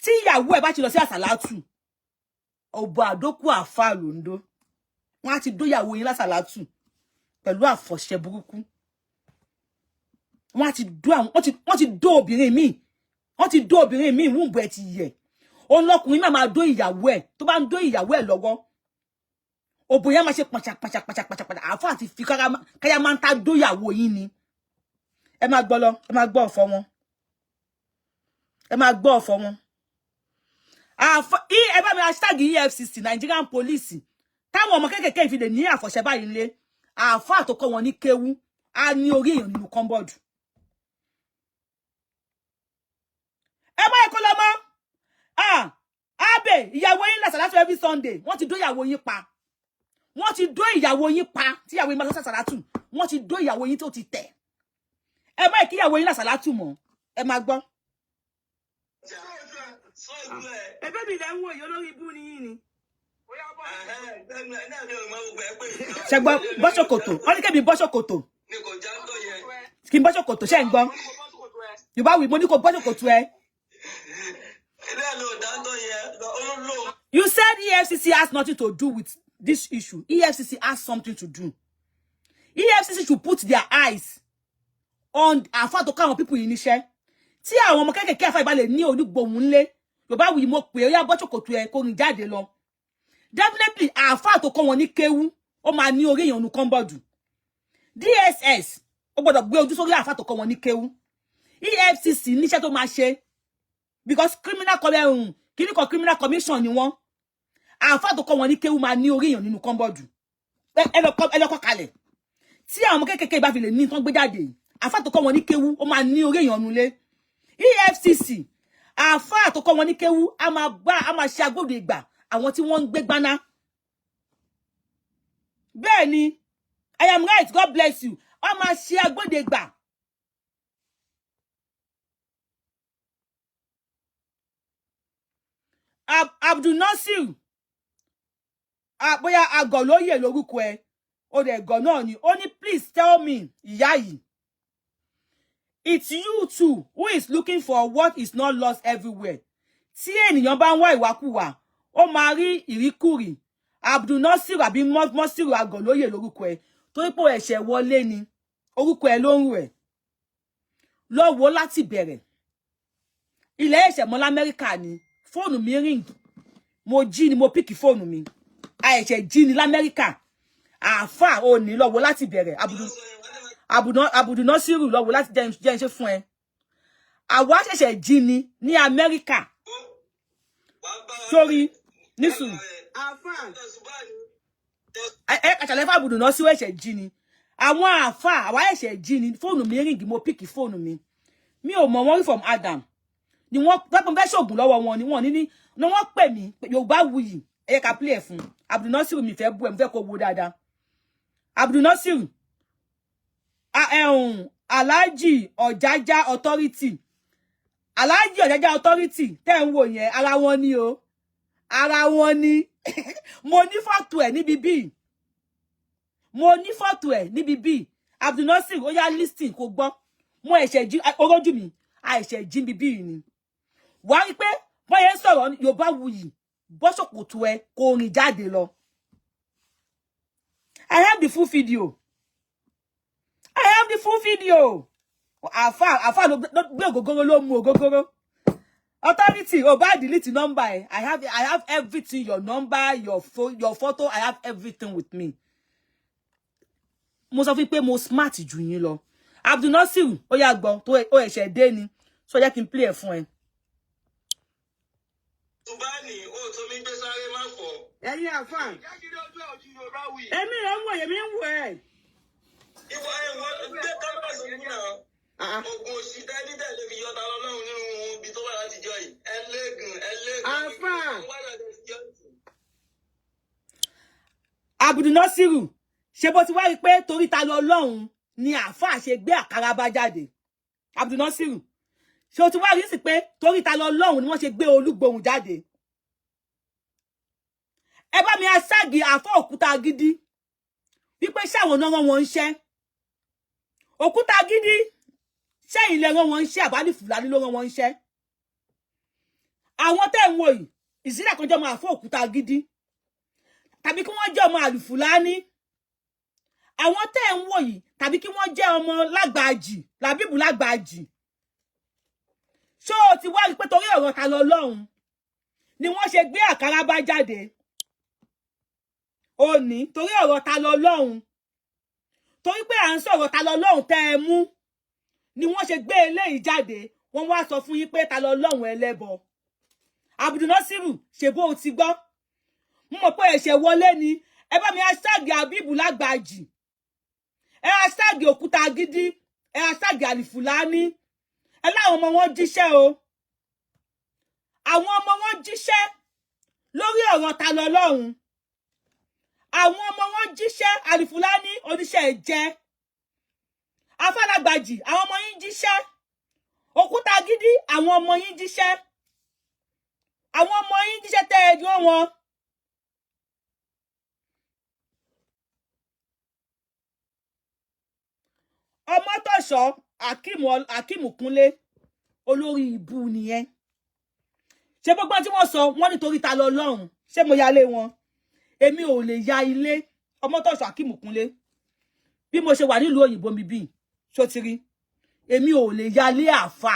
Tí ìyàwó ẹ bá ti lọ sí àsàlátù, òbò àdókù àfà ló ń dó. Wọ́n á ti dó ìyàwó yín lásàlátù pẹ̀lú àfọ̀ṣẹ burúkú. Wọ́n ti dó obìnrin mi. Wọ́n ti dó obìnrin mi wùnbọ̀ ẹ ti yẹ̀. Ọlọ́kùnrin máa dó ìyàwó ẹ̀. Tó bá ń dó ìyàwó ẹ̀ lọ́wọ́. Òbò yẹn máa ṣe pàṣàpàṣàpàṣàpàṣà. Àáfàá ti fi káyà máa ń ta dó ìyàwó yín ni. Ẹ máa gbọ́ lọ. Ẹ máa gbọ́ ọ̀fọ̀ wọn. Ẹ máa gbọ́ ọ̀fọ̀ wọn. Ẹ bá mi hashtag EFCC Nigerian Police. Táwọn ọmọ kékèké fi lè ní àfọ̀ṣẹ báyìí nílé. Àáfàá tó kọ́ wọn ní kéwú. A ní orí èèyàn nínú kọ́ńbọ̀dù. Ẹ má ẹ̀kọ́ lọ mọ́. Abe ìyàwó yín lásàlátù every Sunday. Wọ́n ti dó ìyàwó yín pa. wọ́n ti dó ìyàwó yín pa tí ìyàwó yín máa sọ sàlátù wọ́n ti dó ìyàwó yín tó ti tẹ̀ ẹ má kí ìyàwó yín la sàlátù mọ́ ẹ má gbọ́. Ebe mi le wo yo lórí ibu ni yín ni. Ṣé gbọ́ bọ́ ṣòkòtò wọ́n ní kẹ́mi bọ́ ṣòkòtò kí n bọ́ ṣòkòtò ṣé ń gbọ́ Yorùbá wí mo ní kó bọ́ ṣòkòtò ẹ. You said EFCC has nothing to do with this issue. EFCC has something to do. EFCC should put their eyes on Alfa to count people in iṣẹ́. Tí àwọn ọmọ kékèké Alfa ìbá lè ní Olu Gbohun lé. Yorùbá wí mo pè ó yá bọ́ ṣòkòtò ẹ kó rìn jáde lọ. Definitely Alfa to kọ́ wọn ní kéwú ó máa ní orí èèyàn nu kọ́ńbọ̀dù. DSS ó gbọ́dọ̀ gbé ojú sórí Alfa to kọ́ wọn ní kéwú. EFCC níṣẹ́ tó máa ṣe because criminal commission ni wọ́n. Alfa to kọ́ wọn ní kéwú máa ní orí èèyàn nínú kọ́ńbọ̀dù. Ẹ lọ kọ kalẹ̀. Tí àwọn ọmọ kékèké bá fi lè ní tán gbé jáde Alfa to kọ́ wọn ní kéwú ó máa ní orí èèyàn nulé. EFCC Alfa to kọ́ wọn ní kéwú a máa ṣe agbóde ìgbà àwọn tí wọ́n ń gbé gbaná. Bẹ́ẹ̀ ni I am right, God bless you. A máa ṣe agbóde ìgbà. Abdul Nasir bóyá agọ̀lóyè lórúkọ ẹ ó dẹ̀ gọ̀ náà ni ó ní please tell me ìyá yìí it's you too who is looking for what is not lost everywhere. Tí ènìyàn bá ń wá ìwàkuwà ó máa rí ìríkùrí. Abdul Nasir àbí Mọ́sírù agọ̀lóyè lórúkọ ẹ torí pé ẹ̀ṣẹ̀ wọlé ni orúkọ ẹ ló ń rẹ̀ lọ wo láti bẹ̀rẹ̀ ilẹ̀ ẹ̀ṣẹ̀ mọ́ l'Amẹ́ríkà ni fóònù mi ring mo jí ni mo píkì fóònù mi àìṣẹ̀ jí ni l'Amẹ́ríkà Alfa ò ní lọ wo láti bẹ̀rẹ̀ Abdul Nasir lọ wo láti jẹ́ ṣe fún ẹ àwa ṣẹ̀ṣẹ̀ jí ni ní Amẹ́ríkà sórí nísù àṣàlẹ̀ fún Abdul Nasir ẹ̀ṣẹ̀ jí ni àwọn Alfa àwa ẹ̀ṣẹ̀ jí ni fóònù mi ring mo píkì fóònù mi ò mọ̀ wọ́n rí from Adam ni wọ́n pẹ́pẹ́ fẹ́ ṣògùn lọ́wọ́ wọn ni wọ́n ní wọ́n pè mí Yorùbá wuyì ẹ̀yẹ ká play ẹ̀ fún Abdul Nasir mi fẹ́ bú ẹ̀ mi fẹ́ kó wo dáadáa Abdul Nasir Alhaji Ọ̀jájá authority Alhaji Ọ̀jájá authority tẹ́ ń wò yẹn ara wọn ni o ara wọn ni mo ní fọ́tò ẹ̀ níbi bí mo ní fọ́tò ẹ̀ níbi bí Abdul Nasir ó yá listing kó gbọ́ mo ẹ̀ṣẹ̀ jí orójú mi àìṣẹ̀ jí bíbí ni wá rí pé wọ́n yẹn sọ̀rọ̀ Yorùbá wuyì bọ́ ṣòkòtò ẹ kó rìn jáde lọ. I have the full video. Alfa ló gbé ògógóró ló mú ògógóró. Authority ó bá delete number ẹ I have everything, your number, your photo, I have everything with me. Mo sọ fún pé mo smart jù yín lọ. Abdul Nasir ó yá gbọ́ tó ó ẹ̀ṣẹ̀ dé ni so jẹ́ kí n play ẹ̀ fún ẹ. Tubani o to mi gbe sáré má fọ. Ẹ̀yin Alfa. Èmi ń wò ẹ. Ìwọ gbé kámẹ́rà sí mi náà. Ogun òṣì tẹ́lí tẹ̀lé fi yọta lọ́lọ́run nínú ibi tó wà láti jọ yìí. Ẹlẹ́gùn. Alfa. Abdul Nasir ṣe bó ti wá rí pé torí ta lọ lọ́hùn ni Alfa ṣe gbé àkàrà bá jáde. Abdul Nasir ṣé o ti wá rí sí pé torí ta lọ lọ́hùn ni wọ́n ṣe gbé Olu Gbohun jáde. Ẹ bá mi aṣáàgì Alfa òkúta gidi wípé ṣáwọn náà wọ́n ń ṣẹ́ òkúta gidi ṣé ilẹ̀ wọn ń ṣẹ́ àbálì Fúlàní ló wọ́n ń ṣẹ́. Àwọn tẹ́ ń wò yìí ìsílẹ̀ kan jẹ́ ọmọ Alfa òkúta gidi tàbí kí wọ́n jẹ́ ọmọ àlùfùlání. Àwọn tẹ́ ń wò yìí tàbí kí wọ́n jẹ́ ọmọ lágbàájì làbíbù lágbàájì. Ṣó o ti wá rí pé torí ọ̀rọ̀ ta lọ lọ́hùn ni wọ́n ṣe gbé àkàrà bá jáde. Ó ní torí ọ̀rọ̀ ta lọ lọ́hùn torí pé à ń sọ̀rọ̀ ta lọ lọ́hùn tẹ́ ẹ mú ni wọ́n ṣe gbé eléyìí jáde wọ́n wá sọ fún yín pé ta lọ lọ́hùn ẹlẹ́bọ. Abdul Nasir ṣe bó o ti gbọ́ mo mọ̀ pé ẹ̀ṣẹ̀ wọlé ni ẹ bá mi aṣáàgì àbíbù lágbàájì ẹ aṣáàgì òkúta gidi ẹ aṣáàgì àlìfùlání ẹ láwọn ọmọ wọn jíṣẹ́ o àwọn ọmọ wọn jíṣẹ́ lórí ọ̀rọ̀ ta lọ lọ́hùn àwọn ọmọ wọn jíṣẹ́ Alifulani oníṣẹ́ ẹ̀jẹ̀ Afálàgbàjì àwọn ọmọ yín jíṣẹ́ Òkúta Gidi àwọn ọmọ yín jíṣẹ́ àwọn ọmọ yín jíṣẹ́ tẹ́ ẹ jọ wọn. Ọmọtọ́ṣọ́ Akeem Kunle olórí ibu nìyẹn ṣé gbogbo tí wọ́n sọ wọ́n nítorí ta lọ lọ́hùn ṣé mo yálé wọn èmi ò lè ya ilé Ọmọtọ́ṣọ́ Akeem Kunle bí mo ṣe wà nílùú òyìnbó mi bí ṣó ti rí èmi ò lè ya ilé àfà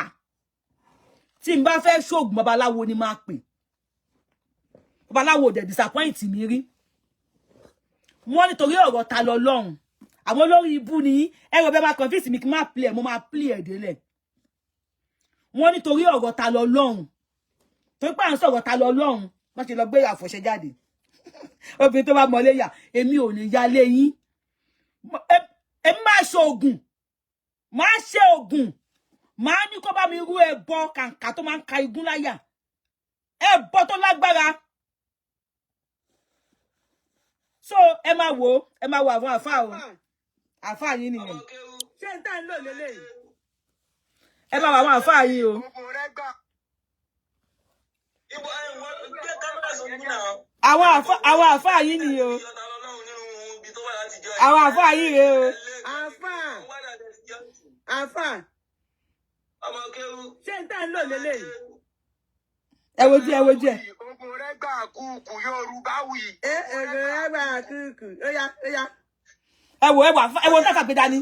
tí n bá fẹ́ ṣoògùn babaláwo ni máa pè babaláwo dẹ̀ disappoint mi rí wọ́n nítorí ọ̀rọ̀ ta lọ lọ́hùn àwọn olórí ibu ni ẹ̀rọ bẹ́ẹ̀ máa confuse mi kí n máa play ẹ̀ mo máa play ẹ̀ délẹ̀ wọ́n nítorí ọ̀rọ̀ ta lọ lọ́hùn torí pé à ń sọ̀rọ̀ ta lọ lọ́hùn wọ́n ṣe lọ gbé àfọ̀ṣẹ jáde obìnrin tó bá mọ̀lé yà èmi ò ní ya lé yín èmi máa ṣe oògùn máa ṣe oògùn máa ní kó bá mi rú ẹbọ kàǹkà tó máa ń ka igun láyà ẹbọ tó lágbára so ẹ máa wo àwọn àfáà o àfáà yín nìyẹn ṣé n tá ń lò lélẹ́yìí ẹ máa wo àwọn àfáà yín o. àwọn àfáà yín nìyẹn o àwọn àfáà yín rèé o àfáà ṣé n tá ń lò lélẹ́yìí ẹ wojú ẹ. ogun rẹ gbà kúkú Yorùbá wí. ogun rẹ gbà kúkú ó yá. ẹ wo tá gbé dání.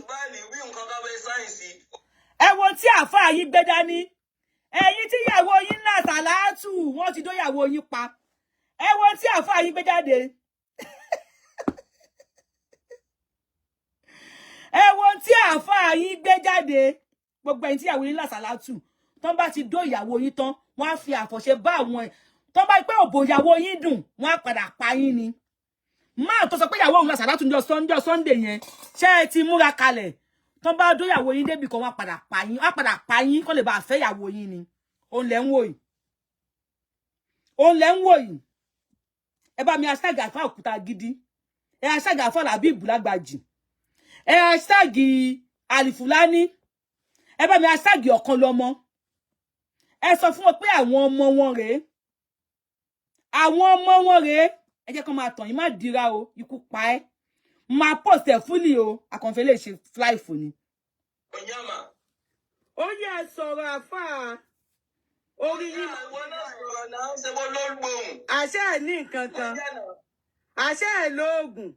ẹ wo tí àfáà yín gbé dání. ẹ̀yin tí ìyàwó yín náà sàlátù wọ́n ti dóyàwó yín pa. ẹ wo tí àfáà yín gbé jáde. ẹ wo tí àfáà yín gbé jáde. Gbogbo ẹ̀yin tí ìyàwó yín náà sàlátù tọ́n bá ti dó ìyàwó yín tán wọ́n á fi àfọ̀ṣẹ bá àwọn ẹ̀ tọ́n bá pé òbò ìyàwó yín dùn wọ́n á padà pa yín ni máa tó sọ pé ìyàwó òun náà sàlátù ní ọjọ́ Sunday yẹn ṣé ẹ ti múra kalẹ̀ tọ́n bá dó ìyàwó yín débì kan wọ́n á padà pa yín kó lè bá fẹ́ ìyàwó yín ni òun lẹ̀ ń wò yìí ẹ bá mi hashtag àfà Òkúta Gidi ẹ hashtag àfà Làbíbù Lágbàjì ẹ hashtag Alifulani ẹ bá mi hashtag ọ̀kan lọ́mọ ẹ sọ fún wọn pé àwọn ọmọ wọn rèé ẹ jẹ́ kó máa tàn yín má dira o ikú pa ẹ́ máa post ẹ̀ fúlì o àkànfẹ́ lè ṣe fly fún ni. ó yẹ sọ̀rọ̀ àfáà orí yín. àṣẹ ẹ̀ ní nǹkan kan àṣẹ ẹ̀ lóògùn.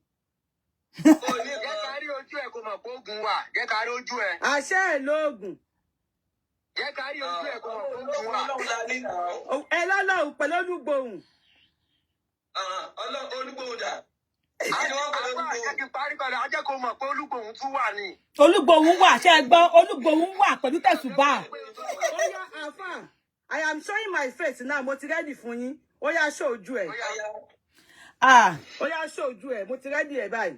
jẹ́ ká rí ojú ẹ̀ kó mọ̀ pé oògùn wà jẹ́ ká rí ojú ẹ̀. àṣẹ ẹ̀ lóògùn. jẹ́ ká rí ojú ẹ̀ kó mọ̀ pé oògùn wà. ẹ lọ́lọ́run pẹ̀lú Olu Gbohun. Olu Gbohun dà. àwọn àjẹkí parí padà ajẹ́ kó mọ̀ pé Olu Gbohun tún wà ní. Olu Gbohun wà ṣe é gbọ́ Olu Gbohun wà pẹ̀lú tẹ̀sùbà. ó yá àfà I am showing my face now mo ti ready fún yín ó yá show ojú ẹ̀. ó yá show ojú ẹ̀ mo ti ready ẹ̀ báyìí.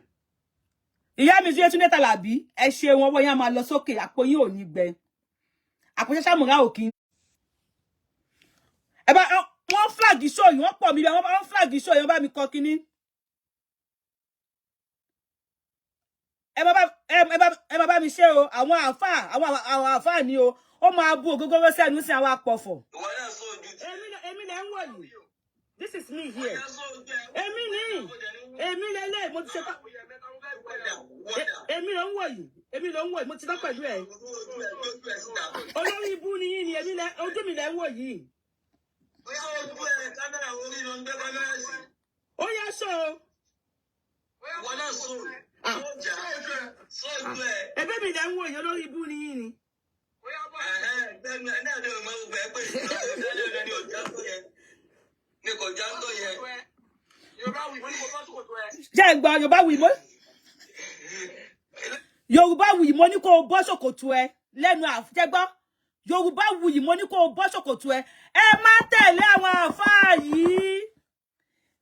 ìyá mi ṣe Túndé Tàlàbí ẹ ṣe wọn wọ́n yá máa lọ sókè àpò yín ò ní gbẹ àpò ṣàmùrà òkín. ẹ bá wọn flag show yìí wọ́n pọ̀ mi bẹ́ẹ̀ wọ́n flag show yìí wọ́n bá mi kọ kíní. ẹ bá mi ṣe o àwọn àfáà ni o ó máa bú ògógóró sẹ́nu sí àwọn apọ̀fọ̀. èmi lẹ ń wò yìí this is me here èmi lélẹ̀ mo ti ṣe pa èmi ló ń wò yìí mo ti lọ pẹ̀lú ẹ̀ olórí ibú ni yín ni ojú mi lẹ ń wò yìí. ó yá sọ ẹgbẹ́ mi lẹ ń wò yìí olórí ibú ni yín ni. jẹ́ ń gbọ́ Yorùbá wuyì mo ní kó o bọ́ ṣòkòtò ẹ lẹ́nu àfẹ́gbọ́ Yorùbá wuyì mo ní kó o bọ́ ṣòkòtò ẹ ẹ má tẹ̀lé àwọn àfáà yìí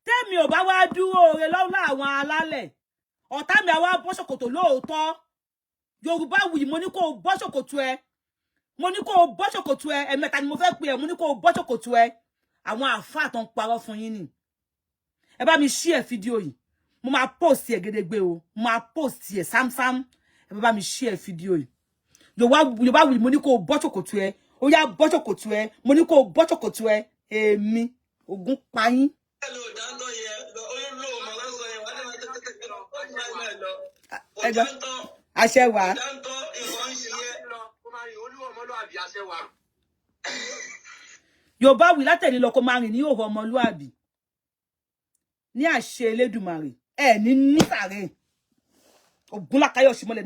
tẹ́mi ò bá wá dúró re lọ́wọ́ àwọn alálẹ̀ ọ̀tá mi àwa bọ́ ṣòkòtò lóòótọ́ Yorùbá wuyì mo ní kó o bọ́ ṣòkòtò ẹ mo ní kó o bọ́ ṣòkòtò ẹ ẹ̀mẹ́ta ni mo fẹ́ pè ẹ́ mo ní kó o bọ́ ṣòkòtò ẹ àwọn àfáà tó ń parọ́ fún yín ni ẹ bá mi share fídíò yìí mo máa post ẹ gedegbe o mo máa post ẹ samsam ẹ bá mi share video yìí Yorùbá wí mo ní kó bọ́ ṣòkòtò ẹ ó yá bọ́ ṣòkòtò ẹ mo ní kó bọ́ ṣòkòtò ẹ èmi Ògún pa yín. Àṣẹ wà. Yorùbá wí látẹ̀lé lọ kó máa rìn ní òhò ọmọlúàbí ní àṣẹ Elédùmarè ẹ ní nísàrè Ògún lákàyọ̀sí mọ́lẹ̀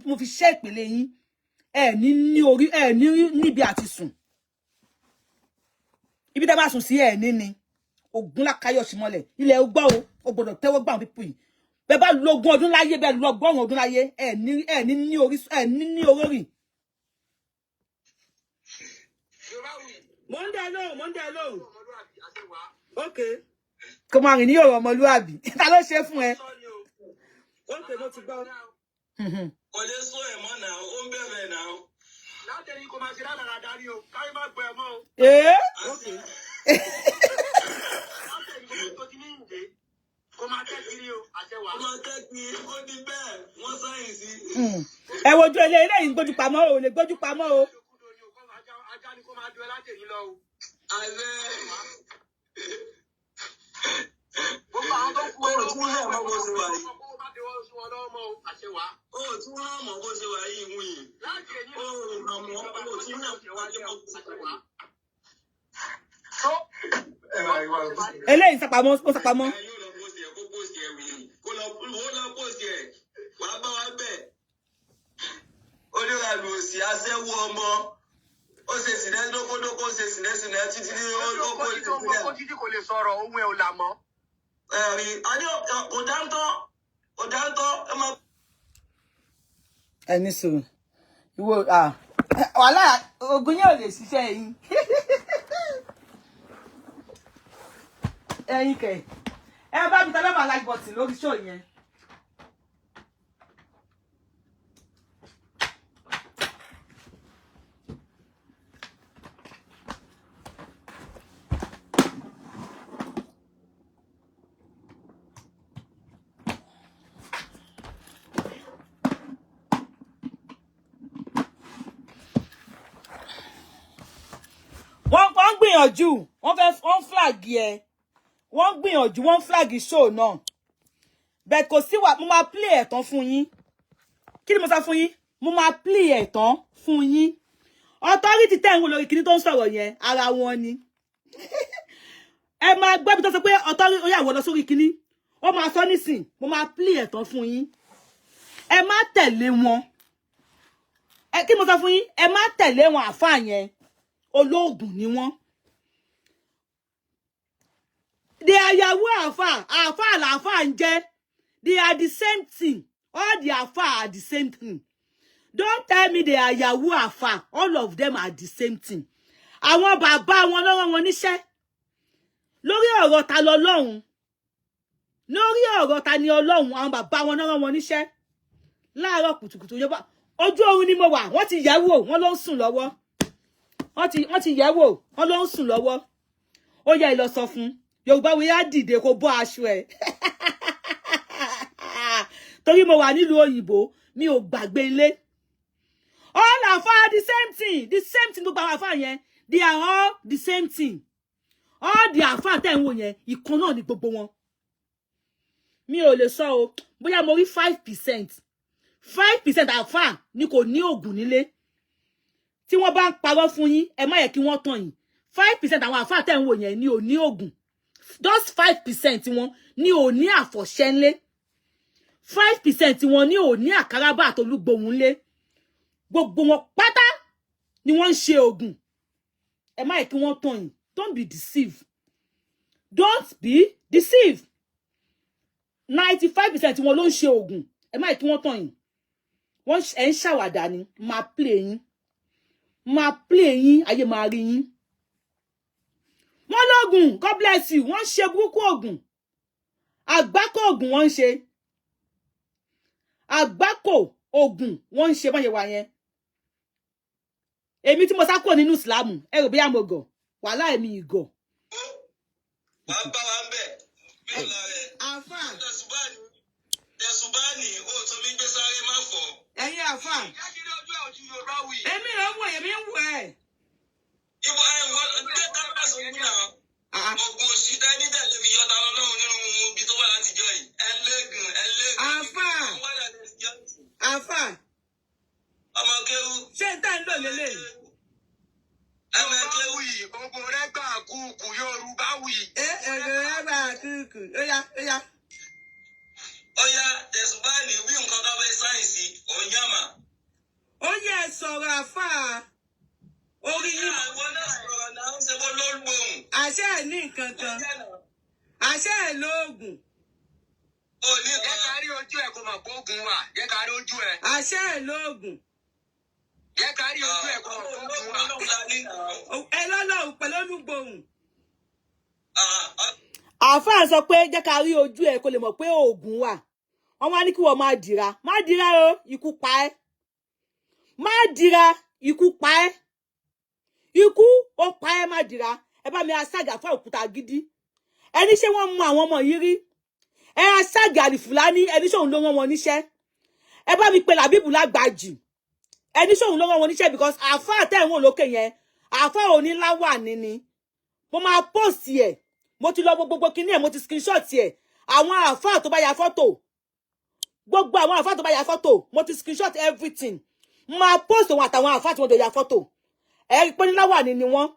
mo fi ṣẹ́ ìpele yín ẹ ní orí ẹ ní níbi àti sùn ibi tẹ́ bá sùn sí ẹ ní ni Ògún lákàyọ̀sí mọ́lẹ̀ ilẹ̀ ogbó o gbọ́dọ̀ tẹ́wọ́ gbà pípù yìí bẹ́ẹ̀ bá lo ogún ọdún láyé bẹ́ẹ̀ lo ọgọ́rùn ọdún láyé ẹ ní orí ẹ ní orórì. Monday alone. Okay. Kó máa rìn ní ọ̀rọ̀ ọmọlúàbí. Ta ló ṣe fún ẹ? Okay, mo ti gbọ́. Kò lè sọ ẹ̀ mọ́ náà, ó ń bẹ̀rẹ̀ náà. Láti ẹni kò máa ṣe dáadáa darí o, káyé má gbọ́ ẹ mọ́ o. Okay. Láti ẹni kò máa tó ti ní ìdè, kò máa tẹ́ kiri o, àṣẹwà. Kò máa tẹ́ kiri, ó ní bẹ́ẹ̀, wọ́n sáyìn sí. Ẹ wojú eléyìí gbójú pamọ́ o, lè gbójú pamọ́ o. Ajá ni kò máa dúró láti èyí lọ o. Àṣẹ. Gbogbo àwọn tó kú ọ̀rọ̀ tí wọ́n náà mọ̀ bó ṣe wà yìí. Ó tún wọ́n mọ̀ bó ṣe wà yìí wù yìí. Ó ràn mọ́ ó tún náà fi wá jẹ́ bó ṣe wà. Eléyìí sápamọ́ ó sápamọ́. Yóò lọ pósì ẹ̀ kó pósì ẹ̀ wì. Kó lọ pósì ẹ̀ wàá bá wa bẹ̀. Olúwàlú òsì aṣẹ́wó ọmọ. Ó ṣe sìnẹ́ lókódókó ṣe sìnẹ́ títí ní ọkọ̀ ìtìlẹ̀. Ó títí kò lè sọ̀rọ̀ ohun ẹ̀ ò là mọ́. Ẹ̀rí adé kò dáńtọ́ ẹ máa. Ẹni sùn ìwọ wàhálà ogun yóò lè ṣiṣẹ́ yín ẹ̀yin kẹ̀ ẹ bá mi tẹ́lẹ̀ bá like button lórí show yẹn. wọ́n gbìyànjú wọ́n flag ẹ wọ́n gbìyànjú wọ́n flag show náà bẹ́ẹ̀ kò sí wà mo máa play ẹ̀ tán fún yín kí ni mo sọ fún yín mo máa play ẹ̀ tán fún yín authority tẹ́ ń wò lórí kíní tó ń sọ̀rọ̀ yẹn ara wọn ni ẹ máa gbọ́ bí tó sọ pé authority ó yà wọ́n lọ sórí kíní ó máa sọ nísìn mo máa play ẹ̀ tán fún yín ẹ má tẹ̀lé wọn kí ni mo sọ fún yín ẹ má tẹ̀lé wọn àfáà yẹn olóògùn ni wọ́n they are yahoo àfà làfà ń jẹ́ they are the same thing all the àfà are the same thing don't tell me they are yahoo àfà all of them are the same thing àwọn bàbá wọn lọ́wọ́ wọn níṣẹ́ lórí ọ̀rọ̀ ta lọ́lọ́run lórí ọ̀rọ̀ ta ni ọlọ́run àwọn bàbá wọn lọ́wọ́ wọn níṣẹ́ láàárọ̀ kùtùkùtù yọba ojú oorun ni mo wà wọ́n ti yẹ̀wò wọ́n ló ń sùn lọ́wọ́ wọ́n ti yẹ̀wò wọ́n ló ń sùn lọ́wọ́ ó yẹ ìlọ sọ fún Yorùbá wí á dìde kó bọ́ aṣọ ẹ̀ torí mo wà nílùú òyìnbó mi ò gbàgbé ilé all àfà the same thing gbogbo àwọn àfà yẹn they are all the same thing all the àfà tẹ̀ ń wò yẹn ìkan náà ni gbogbo wọn mi ò lè sọ o bóyá mo rí 5% àfà ni kò ní ògùn nílé tí wọ́n bá ń parọ́ fún yín ẹ má yẹ kí wọ́n tàn yín 5% àwọn àfà tẹ̀ ń wò yẹn ni ò ní ògùn just 5% wọn ni ò ní àfọ̀ṣẹ ńlé 5% wọn ni ò ní àkàràbà àti Olu Gbohun lé gbogbo wọn pátá ni wọ́n ń ṣe ògùn ẹ má yẹ kí wọ́n tàn yín don't be deceived 95% wọn ló ń ṣe ògùn ẹ má yẹ kí wọ́n tàn yín wọ́n ẹ̀ ń ṣàwàdà ni máa play yín ayé máa rí yín wọ́n lógùn God bless you wọ́n ṣe burúkú ògùn àgbákò ògùn wọ́n ṣe àgbákò ògùn wọ́n ṣe bọ́n ṣe wà yẹn èmi tí mo sá kúrò nínú ìsìlámù ẹ rò bí àmọ̀gọ̀ wàhálà èmi ìgọ̀. wàá bá wa ń bẹ̀ bí ọ̀la rẹ̀ àfà ni o to mi gbe sáré má fọ́. Ẹ̀yin àfà. Yakiri ojú ẹ ojú Yorùbá wí. Èmi ò wò èmi ń wò ẹ. Ibo ẹ wọ́n de ta bá so mi na. Ogun si ta ni da le fi yọ ta Ọlọ́run nínú bí tó wà láti jọ yìí. Ẹlẹ́gùn. Àfà. Àfà. Ọmọ kéwú. Ṣé n ta ń lò lélẹ̀? Ọmọ kéwú yìí, ogun rẹ̀ gbà kúkú Yorùbá wí. Ogun rẹ̀ gbà kúkú. Ó yá. Oya, tẹ̀sùbáàlì wí nǹkan tó fẹ́ sáyẹ̀nsì, ònyàmà. Ó yẹ sọ̀rọ̀ àfà. Orí yìí. Àwọn náà sọ̀rọ̀ náà ń ṣe bó lóògùn. Àṣẹ ẹ̀ ní nǹkan kan. Àṣẹ ẹ̀ lóògùn. Ó ní kan. Jẹ́ ká rí ojú ẹ̀ kó mọ̀ pé oògùn wà. Jẹ́ ká rí ojú ẹ̀. Àṣẹ ẹ̀ lóògùn. Jẹ́ ká rí ojú ẹ̀ kó mọ̀ pé oògùn wà. Ẹ lọ́lọ́run pẹ̀lú Olu Gbohun. Àfáà sọ pé jẹ́ ká rí ojú ẹ̀ kó lè mọ̀ pé oògùn wà. Wọ́n wá ní kí wọ́n máa dìra. Má dìra o, ikú pa ẹ́. Má dìra, ikú pa ẹ́. Ikú ó pa ẹ́, má dìra. Ẹ bá mi aṣáàgà fún òkúta gidi. Ẹni ṣé wọ́n mú àwọn ọmọ yìí rí? Ẹ aṣáàgà Fúlàní, ẹni ṣé òun ló rán wọn níṣẹ́. Ẹ bá mi pe Làbíbù Lágbàjì. Ẹni ṣé òun ló rán wọn níṣẹ́ because àfáà tẹ̀ wọ́n lókè yẹn. Àfáà oníláwà ni. Mo máa post ẹ̀. Mo ti lọ gbogbo kíní ẹ̀, mo ti screenshot ẹ̀. Àwọn àfáà tó bá ya fọ́tò. Gbogbo àwọn àfáà tó bá ya fọ́tò. Mo ti screenshot everything. Mo máa post wọn àtàwọn àfáà tí wọ́n jọ ya fọ́tò. Ẹ rí pé oníláwà ni wọ́n.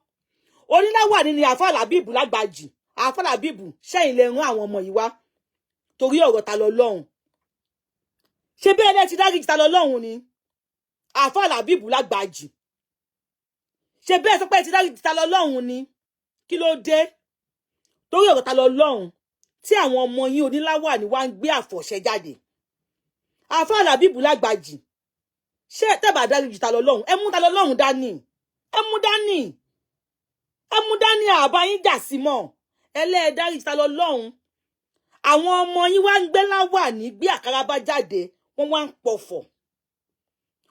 Oníláwà ni àfáà Làbíbù Lágbàjì. Àfáà Làbíbù ṣẹ́yìn lè rán àwọn ọmọ yìí wá. Torí ọ̀rọ̀ ta lọ lọ́hùn. Ṣé bẹ́ẹ̀ lẹ́ ti dáríjì ta lọ lọ́hùn ni? Àfáà Làbíbù Lágbàjì. Ṣé bẹ́ẹ̀ sọ pé ti dáríjì ta lọ lọ́hùn ni? Kí ló dé? Torí ọ̀rọ̀ ta lọ lọ́hùn tí àwọn ọmọ yín oníláwà ni wá ń gbé àfọ̀ṣẹ jáde. Àfáà Làbíbù Lágbàjì. Ṣé tẹ́ bá dáríjì ta lọ lọ́hùn? Ẹ mú ta lọ lọ́hùn dání. Ẹ mú dání àbá yín jà sí mọ́. Ẹlẹ́ dáríjì ta lọ lọ́hùn. Àwọn ọmọ yín wá ń gbé láwà ní gbé àkàrà bá jáde, wọ́n wá ń pọ̀fọ̀.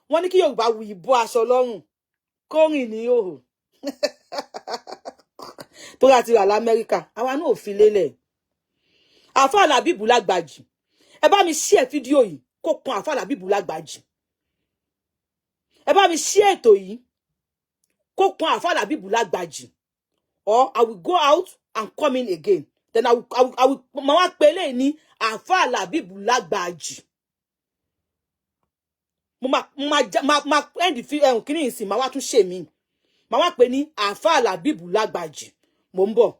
Wọ́n ní kí Yorùbá wuyì bọ́ aṣọ lọ́rùn. Kórìn ní òhò. Tó láti rà l'Amẹ́ríkà, àwa náà ò fi lélẹ̀. Àfáà Làbíbù Lágbàjì. Ẹ bá mi share fídíò yìí kó kan Àfáà Làbíbù Lágbàjì. Ẹ bá mi share ètò yìí kó kan Àfáà Làbíbù Lágbàjì. Or I will go out and come in again. Then I will mama pele ni Àfáà Làbíbù Lágbàjì. Ma end the kini nsin ma wa tún ṣe mi. Ma wa pè ní Àfáà Làbíbù Lágbàjì. Mo ń bọ̀.